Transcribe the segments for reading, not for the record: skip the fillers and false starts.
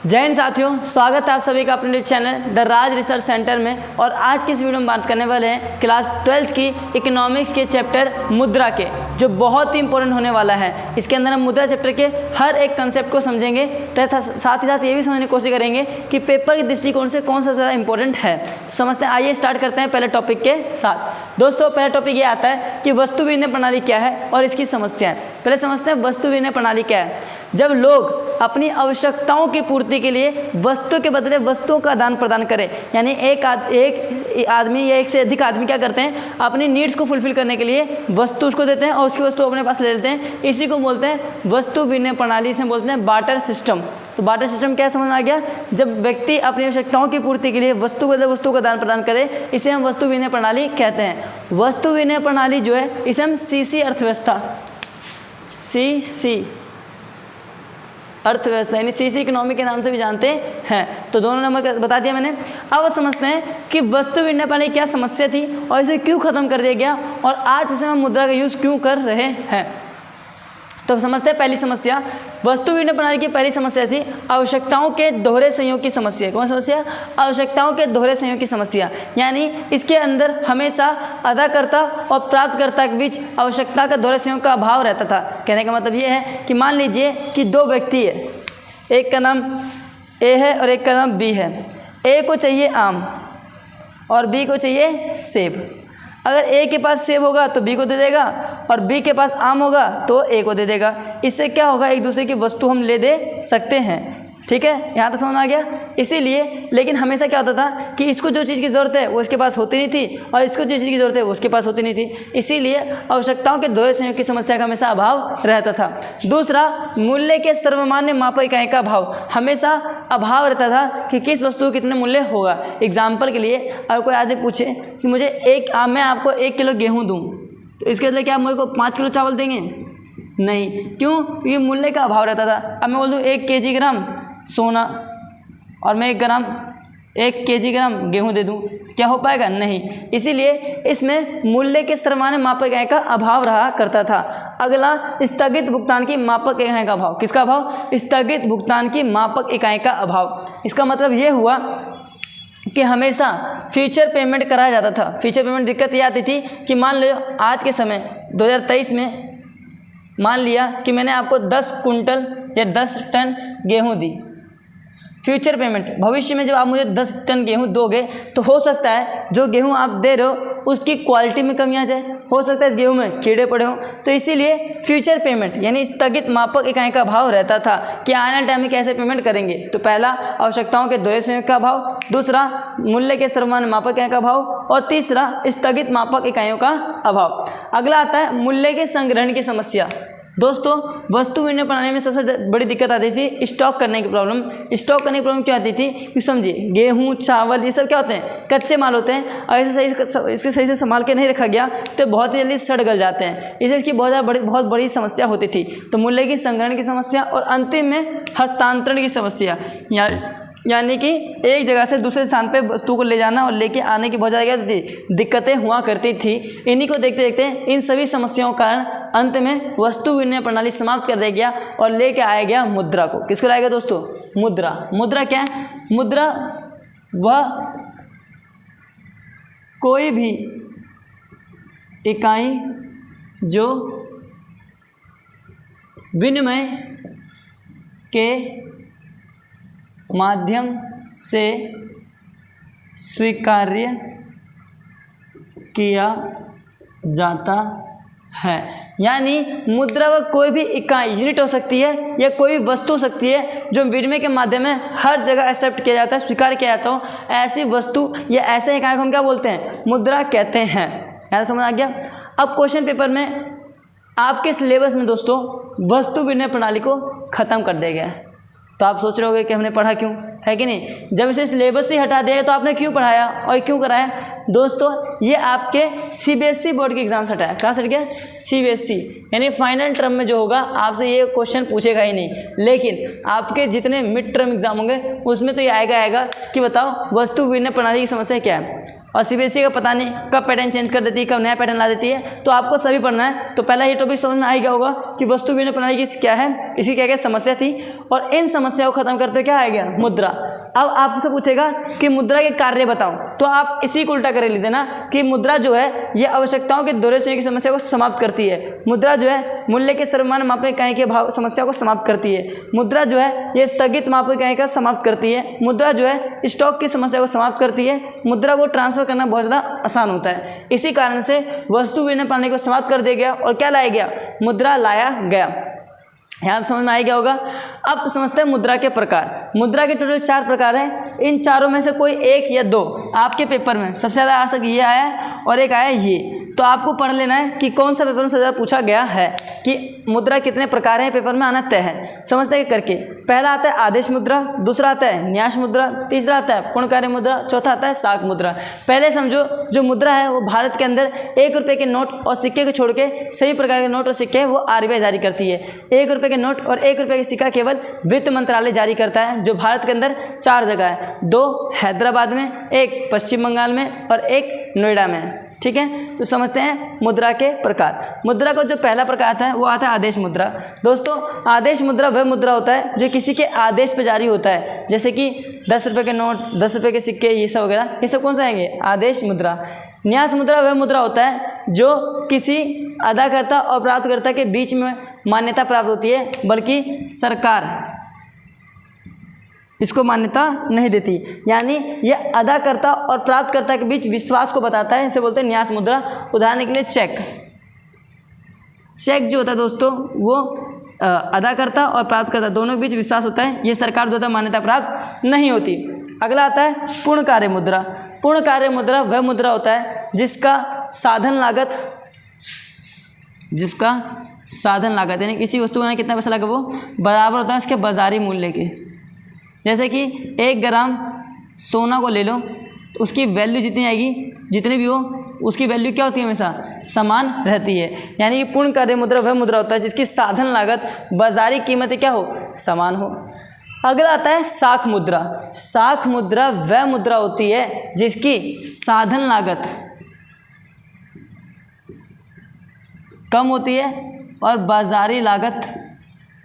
जय हिंद साथियों, स्वागत है आप सभी का अपने YouTube channel the Raj research centre में। और आज की इस वीडियो में बात करने वाले हैं क्लास 12th की इकोनॉमिक्स के चैप्टर मुद्रा के, जो बहुत ही इंपॉर्टेंट होने वाला है। इसके अंदर हम मुद्रा चैप्टर के हर एक कंसेप्ट को समझेंगे तथा साथ ही साथ ये भी समझने की कोशिश करेंगे कि पेपर के दृष्टिकोण से कौन सा ज़्यादा इंपॉर्टेंट है। तो समझते हैं, आइए स्टार्ट करते हैं पहले टॉपिक के साथ। दोस्तों, पहला टॉपिक ये आता है कि वस्तु विनिमय प्रणाली क्या है और इसकी समस्याएं। पहले समझते हैं वस्तु विनिमय प्रणाली क्या है। जब लोग अपनी आवश्यकताओं की पूर्ति के लिए वस्तु के बदले वस्तुओं का आदान प्रदान करें, यानी एक आदमी या एक से अधिक आदमी क्या करते हैं, अपनी नीड्स को फुलफिल करने के लिए वस्तु उसको देते हैं और उसकी वस्तु अपने पास ले लेते हैं। इसी को बोलते हैं वस्तु विनिमय प्रणाली, इसे बोलते हैं बार्टर सिस्टम। तो बार्टर सिस्टम क्या समझ में आ गया? जब व्यक्ति अपनी आवश्यकताओं की पूर्ति के लिए वस्तु के बदले वस्तु का आदान प्रदान करे, इसे हम वस्तु विनिमय प्रणाली कहते हैं। वस्तु विनिमय प्रणाली जो है, इसे हम सीसी अर्थव्यवस्था, सीसी अर्थव्यवस्था यानी सीसी इकोनॉमी के नाम से भी जानते हैं। तो दोनों नंबर बता दिया मैंने। अब समझते हैं कि वस्तु विनिमय प्रणाली क्या समस्या थी और इसे क्यों खत्म कर दिया गया और आज इसे हम मुद्रा का यूज़ क्यों कर रहे हैं। तो समझते हैं पहली समस्या। वस्तु विनिमय प्रणाली की पहली समस्या थी आवश्यकताओं के दोहरे संयोग की समस्या। कौन समस्या? आवश्यकताओं के दोहरे संयोग की समस्या। यानी इसके अंदर हमेशा अदाकर्ता और प्राप्तकर्ता के बीच आवश्यकता का दोहरे संयोग का अभाव रहता था। कहने का मतलब ये है कि मान लीजिए कि दो व्यक्ति है, एक का नाम ए है और एक का नाम बी है। ए को चाहिए आम और बी को चाहिए सेब। अगर ए के पास सेब होगा तो बी को दे देगा और बी के पास आम होगा तो ए को दे देगा। इससे क्या होगा, एक दूसरे की वस्तु हम ले दे सकते हैं। ठीक है, यहाँ तक समझ में आ गया। इसीलिए लेकिन हमेशा क्या होता था कि इसको जो चीज़ की ज़रूरत है वो इसके पास होती नहीं थी और इसको जो चीज़ की ज़रूरत है वो उसके पास होती नहीं थी। इसीलिए आवश्यकताओं के दोहरे संयोग की समस्या का हमेशा अभाव रहता था। दूसरा, मूल्य के सर्वमान्य मापक इकाई का अभाव। हमेशा अभाव रहता था कि किस वस्तु को कितने मूल्य होगा। एग्जाम्पल के लिए, अगर कोई आदमी पूछे कि मुझे मैं आपको 1 किलो गेहूँ दूँ, तो इसके बदले क्या आप मुझे को 5 किलो चावल देंगे? नहीं। क्यों? ये मूल्य का अभाव रहता था। अब मैं बोल दूँ 1 kg ग्राम सोना और मैं 1 kg ग्राम गेहूँ दे दूँ, क्या हो पाएगा? नहीं। इसीलिए इसमें मूल्य के सर्वमान्य मापक इकाई का अभाव रहा करता था। अगला, स्थगित भुगतान की मापक इकाई का अभाव। किसका अभाव? स्थगित भुगतान की मापक इकाई का अभाव। इसका मतलब ये हुआ कि हमेशा फ्यूचर पेमेंट कराया जाता था। फ्यूचर पेमेंट दिक्कत ये आती थी कि मान लो आज के समय 2023 में मान लिया कि मैंने आपको 10 कुंटल या 10 टन गेहूँ दी। फ्यूचर पेमेंट, भविष्य में जब आप मुझे 10 टन गेहूँ दोगे तो हो सकता है जो गेहूँ आप दे रहे हो उसकी क्वालिटी में कमी आ जाए, हो सकता है इस गेहूँ में कीड़े पड़े हों। तो इसीलिए फ्यूचर पेमेंट यानी स्थगित मापक इकाई का अभाव रहता था कि आने वाले टाइम में कैसे पेमेंट करेंगे। तो पहला, आवश्यकताओं के दोहरे संयोग का अभाव। दूसरा, मूल्य के सर्वमान्य मापक इकाई का अभाव। और तीसरा, स्थगित मापक इकाइयों का अभाव। अगला आता है मूल्य के संग्रहण की समस्या। दोस्तों, वस्तु विनिमय प्रणाली में सबसे बड़ी दिक्कत आती थी स्टॉक करने की प्रॉब्लम। स्टॉक करने की प्रॉब्लम क्यों आती थी? क्योंकि समझिए, गेहूं, चावल ये सब क्या होते हैं? कच्चे माल होते हैं और इसके सही से संभाल के नहीं रखा गया तो बहुत ही जल्दी सड़ गल जाते हैं। इसकी बहुत बड़ी समस्या होती थी। तो मूल्य की संग्रहण की समस्या और अंतिम में हस्तांतरण की समस्या, यानी कि एक जगह से दूसरे स्थान पे वस्तु को ले जाना और लेके आने की बहुत ज़्यादा दिक्कतें हुआ करती थी। इन्हीं को देखते देखते इन सभी समस्याओं का कारण अंत में वस्तु विनिमय प्रणाली समाप्त कर दिया गया और लेके आया गया मुद्रा को। किसको लाया गया दोस्तों? मुद्रा। मुद्रा क्या है? मुद्रा वह कोई भी इकाई जो विनिमय के माध्यम से स्वीकार्य किया जाता है। यानी मुद्रा व कोई भी इकाई, यूनिट हो सकती है या कोई भी वस्तु हो सकती है जो विनिमय के माध्यम में हर जगह एक्सेप्ट किया जाता है, स्वीकार किया जाता हो। ऐसी वस्तु या ऐसे इकाई को हम क्या बोलते हैं? मुद्रा कहते हैं। यहाँ समझ आ गया। अब क्वेश्चन पेपर में आपके सिलेबस में दोस्तों वस्तु विनिमय प्रणाली को ख़त्म कर दिया गया है। तो आप सोच रहे होंगे कि हमने पढ़ा क्यों, है कि नहीं? जब इसे सिलेबस से हटा दिया तो आपने क्यों पढ़ाया और क्यों कराया? दोस्तों, ये आपके सीबीएसई बोर्ड के एग्जाम से हटाया। कहाँ से हट गया? सीबीएसई, यानी फाइनल टर्म में जो होगा आपसे ये क्वेश्चन पूछेगा ही नहीं। लेकिन आपके जितने मिड टर्म एग्जाम होंगे उसमें तो ये आएगा कि बताओ वस्तु विनिमय प्रणाली की समस्या क्या है। और सीबीएसई का पता नहीं कब पैटर्न चेंज कर देती है, कब नया पैटर्न ला देती है, तो आपको सभी पढ़ना है। तो पहला ये टॉपिक समझ में आ गया होगा कि वस्तु विनिमय प्रणाली की क्या है, इसकी क्या क्या समस्या थी, और इन समस्याओं को खत्म करते क्या आ गया, मुद्रा। अब आपसे पूछेगा कि मुद्रा के कार्य बताओ, तो आप इसी को उल्टा कर ली देना कि मुद्रा जो है ये आवश्यकताओं के दोहरे की समस्या को समाप्त करती है। मुद्रा जो है मूल्य के सर्वमान्य मापे इकाई के भाव समस्या को समाप्त करती है। मुद्रा जो है ये स्थगित मापे इकाई का समाप्त करती है। मुद्रा जो है स्टॉक की समस्या को समाप्त करती है। मुद्रा को ट्रांसफर करना बहुत ज़्यादा आसान होता है। इसी कारण से वस्तु विनिमय प्रणाली को समाप्त कर दिया गया और क्या लाया गया, मुद्रा लाया गया। यहाँ समझ में आ गया होगा। अब समझते हैं मुद्रा के प्रकार। मुद्रा के टोटल 4 प्रकार हैं। इन चारों में से कोई एक या दो आपके पेपर में सबसे ज़्यादा आज तक ये आया है और एक आया ये, तो आपको पढ़ लेना है कि कौन सा पेपर में सबसे ज़्यादा पूछा गया है कि मुद्रा कितने प्रकार हैं, पेपर में आना तय है। समझते हैं करके। पहला आता है आदेश मुद्रा, दूसरा आता है न्यास मुद्रा, तीसरा आता है पूर्णकार्य मुद्रा, चौथा आता है साख मुद्रा। पहले समझो जो मुद्रा है वो भारत के अंदर 1 रुपये के नोट और सिक्के को छोड़ के सभी प्रकार के नोट और सिक्के वो आरबीआई जारी करती है। 1 रुपये के नोट और 1 रुपये का सिक्का केवल वित्त मंत्रालय जारी करता है, जो भारत के अंदर 4 जगह है, 2 हैदराबाद में, 1 पश्चिम बंगाल में और 1 नोएडा में। ठीक है, तो समझते हैं मुद्रा के प्रकार। मुद्रा का जो पहला प्रकार आता है वो आता है आदेश मुद्रा। दोस्तों आदेश मुद्रा वह मुद्रा होता है जो किसी के आदेश पर जारी होता है, जैसे कि 10 रुपये के नोट, 10 रुपये के सिक्के, ये सब वगैरह, ये सब कौन सा आएंगे, आदेश मुद्रा। न्यास मुद्रा वह मुद्रा होता है जो किसी अदाकर्ता और प्राप्तकर्ता के बीच में मान्यता प्राप्त होती है, बल्कि सरकार इसको मान्यता नहीं देती, यानी यह अदाकर्ता और प्राप्तकर्ता के बीच विश्वास को बताता है, इसे बोलते हैं न्यास मुद्रा। उदाहरण के लिए चेक। चेक जो होता है दोस्तों वो अदाकर्ता और प्राप्तकर्ता दोनों के बीच विश्वास होता है, ये सरकार द्वारा मान्यता प्राप्त नहीं होती। अगला आता है पूर्ण कार्य मुद्रा। पूर्ण कार्य मुद्रा वह मुद्रा होता है जिसका साधन लागत यानी किसी वस्तु बनाने कितना पैसा लगा वो बराबर होता है इसके बाजारी मूल्य के। जैसे कि 1 ग्राम सोना को ले लो तो उसकी वैल्यू जितनी आएगी, जितनी भी हो उसकी वैल्यू क्या होती है, हमेशा समान रहती है। यानी कि पूर्ण कार्य मुद्रा वह मुद्रा होता है जिसकी साधन लागत बाजारी कीमतें क्या हो, समान हो। अगला आता है साख मुद्रा। साख मुद्रा वह मुद्रा होती है जिसकी साधन लागत कम होती है और बाजारी लागत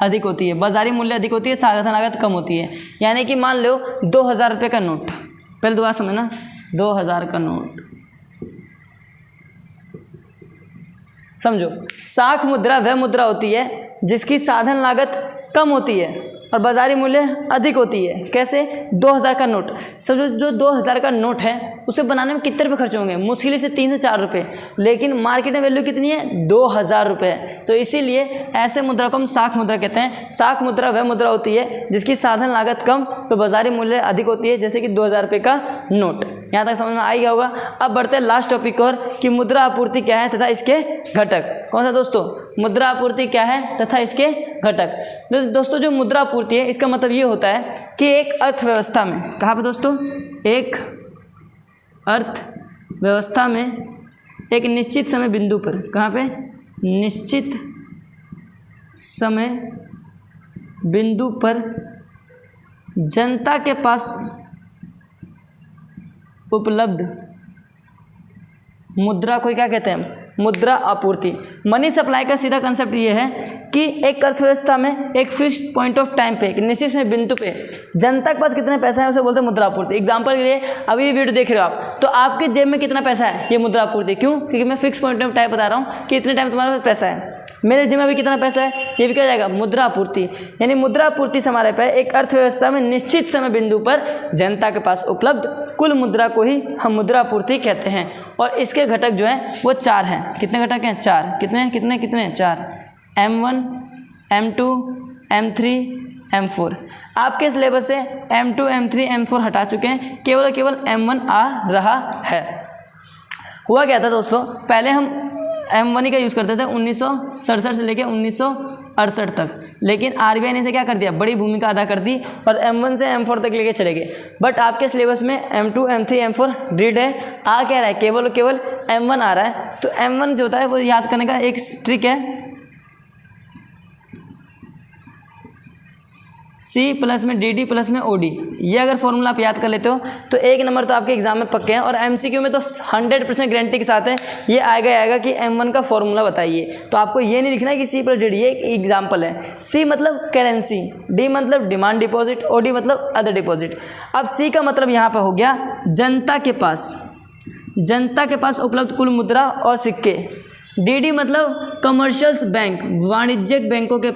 अधिक होती है। बाजारी मूल्य अधिक होती है, साधन लागत कम होती है। यानी कि मान लो 2000 रुपये का नोट, पहले दोबारा समझना, 2000 का नोट समझो। साख मुद्रा वह मुद्रा होती है जिसकी साधन लागत कम होती है और बाजारी मूल्य अधिक होती है। कैसे, 2000 का नोट समझो, जो 2000 का नोट है उसे बनाने में कितने रुपये खर्च होंगे, मुश्किल से 3 से 4 रुपये, लेकिन मार्केट में वैल्यू कितनी है, 2000 रुपये। तो इसीलिए ऐसे मुद्रा को हम साख मुद्रा कहते हैं। साख मुद्रा वह मुद्रा होती है जिसकी साधन लागत कम तो बाजारी मूल्य अधिक होती है, जैसे कि 2000 रुपये का नोट। यहाँ तक समझ में आ गया होगा। अब बढ़ते हैं लास्ट टॉपिक और कि मुद्रा आपूर्ति क्या है तथा इसके घटक। कौन सा दोस्तों, मुद्रा आपूर्ति क्या है तथा इसके घटक। दोस्तों जो मुद्रा आपूर्ति है इसका मतलब ये होता है कि एक अर्थव्यवस्था में, कहाँ पे दोस्तों, एक अर्थव्यवस्था में एक निश्चित समय बिंदु पर, कहाँ पे, निश्चित समय बिंदु पर जनता के पास उपलब्ध मुद्रा को क्या कहते हैं, मुद्रा आपूर्ति। मनी सप्लाई का सीधा कंसेप्ट ये है कि एक अर्थव्यवस्था में एक फिक्स्ड पॉइंट ऑफ टाइम पे, एक निश्चित समय बिंदु पे जनता के पास कितने पैसा है उसे बोलते हैं मुद्रा आपूर्ति। एग्जांपल के लिए अभी ये वीडियो देख रहे हो आप, तो आपके जेब में कितना पैसा है, ये मुद्रा आपूर्ति। क्यों, क्योंकि मैं फिक्स पॉइंट ऑफ टाइम बता रहा हूँ कि इतने टाइम तुम्हारे पास पैसा है। मेरे जेब में भी कितना पैसा है, ये भी क्या जाएगा, मुद्रा आपूर्ति। यानी मुद्रा आपूर्ति से हमारे पे एक अर्थव्यवस्था में निश्चित समय बिंदु पर जनता के पास उपलब्ध कुल मुद्रा को ही हम मुद्रा आपूर्ति कहते हैं। और इसके घटक जो हैं वो 4 हैं। कितने घटक हैं, 4। कितने कितने कितने 4, M1, M2, M3, M4। आपके सिलेबस से M2, M3, M4 हटा चुके हैं, केवल M1 आ रहा है। हुआ क्या था दोस्तों, पहले हम M1 का यूज़ करते थे 1967 से लेकर 1968 तक, लेकिन आरबीआई ने इसे क्या कर दिया, बड़ी भूमिका अदा कर दी और M1 से M4 तक लेके चले गए। बट आपके सिलेबस में M2, M3, M4 रीड है, आ क्या रहा है, केवल M1 आ रहा है। तो M1 जो होता है वो याद करने का एक ट्रिक है, सी प्लस में डी डी प्लस में ओ डी। ये अगर फॉर्मूला आप याद कर लेते हो तो 1 नंबर तो आपके एग्जाम में पक्के हैं, और एमसीक्यू में तो 100% गारंटी के साथ है ये आएगा कि M1 का फॉर्मूला बताइए। तो आपको ये नहीं लिखना है कि सी प्लस डी डी, ये एक एग्जाम्पल है। सी मतलब करेंसी, डी मतलब डिमांड डिपॉजिट, ओ डी मतलब अदर डिपॉजिट। अब सी का मतलब यहाँ पर हो गया जनता के पास उपलब्ध कुल मुद्रा और सिक्के। डी डी मतलब कमर्शियल्स बैंक, वाणिज्यिक बैंकों के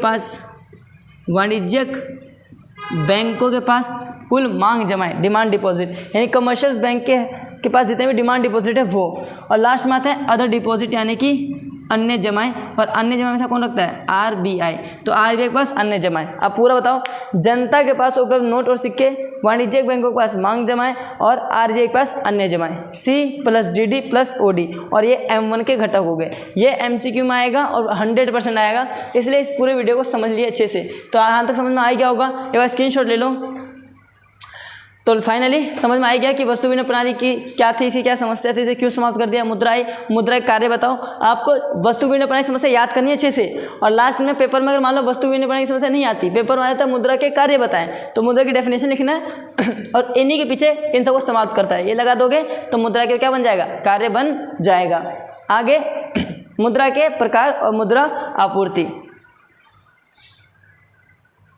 पास कुल मांग जमाएं, डिमांड डिपॉजिट, यानी कमर्शियल्स बैंक के पास जितने भी डिमांड डिपॉजिट है वो। और लास्ट में आता है अदर डिपॉजिट यानी कि अन्य जमाएं, और अन्य जमाएं में से कौन रखता है? आरबीआई। तो आरबीआई के पास अन्य जमाएं। अब पूरा बताओ, जनता के पास उपलब्ध नोट और सिक्के, वाणिज्यिक बैंकों के पास मांग जमाएं, और आरबीआई के पास अन्य जमाएं। C plus D D plus O D, और ये M1 के घटक हो गए। ये MCQ में आएगा और 100% आएगा, इसलिए इस पूरे वीडियो को समझ लिए अच्छे से। तो यहाँ तक समझ में आ गया होगा, एक बार स्क्रीनशॉट ले लो। तो फाइनली समझ में आ गया कि वस्तु विनिमय प्रणाली की क्या थी, इसकी क्या समस्या थी, इसे क्यों समाप्त कर दिया। मुद्रा कार्य बताओ। आपको वस्तु विनिमय प्रणाली की समस्या याद करनी है अच्छे से, और लास्ट में पेपर में अगर मान लो वस्तु विनिमय प्रणाली की समस्या नहीं आती, पेपर में आता है मुद्रा के कार्य बताएं, तो मुद्रा की डेफिनेशन लिखना है और इन्हीं के पीछे इन सबको समाप्त करता है, ये लगा दोगे तो मुद्रा के क्या बन जाएगा? कार्य बन जाएगा। आगे मुद्रा के प्रकार और मुद्रा आपूर्ति।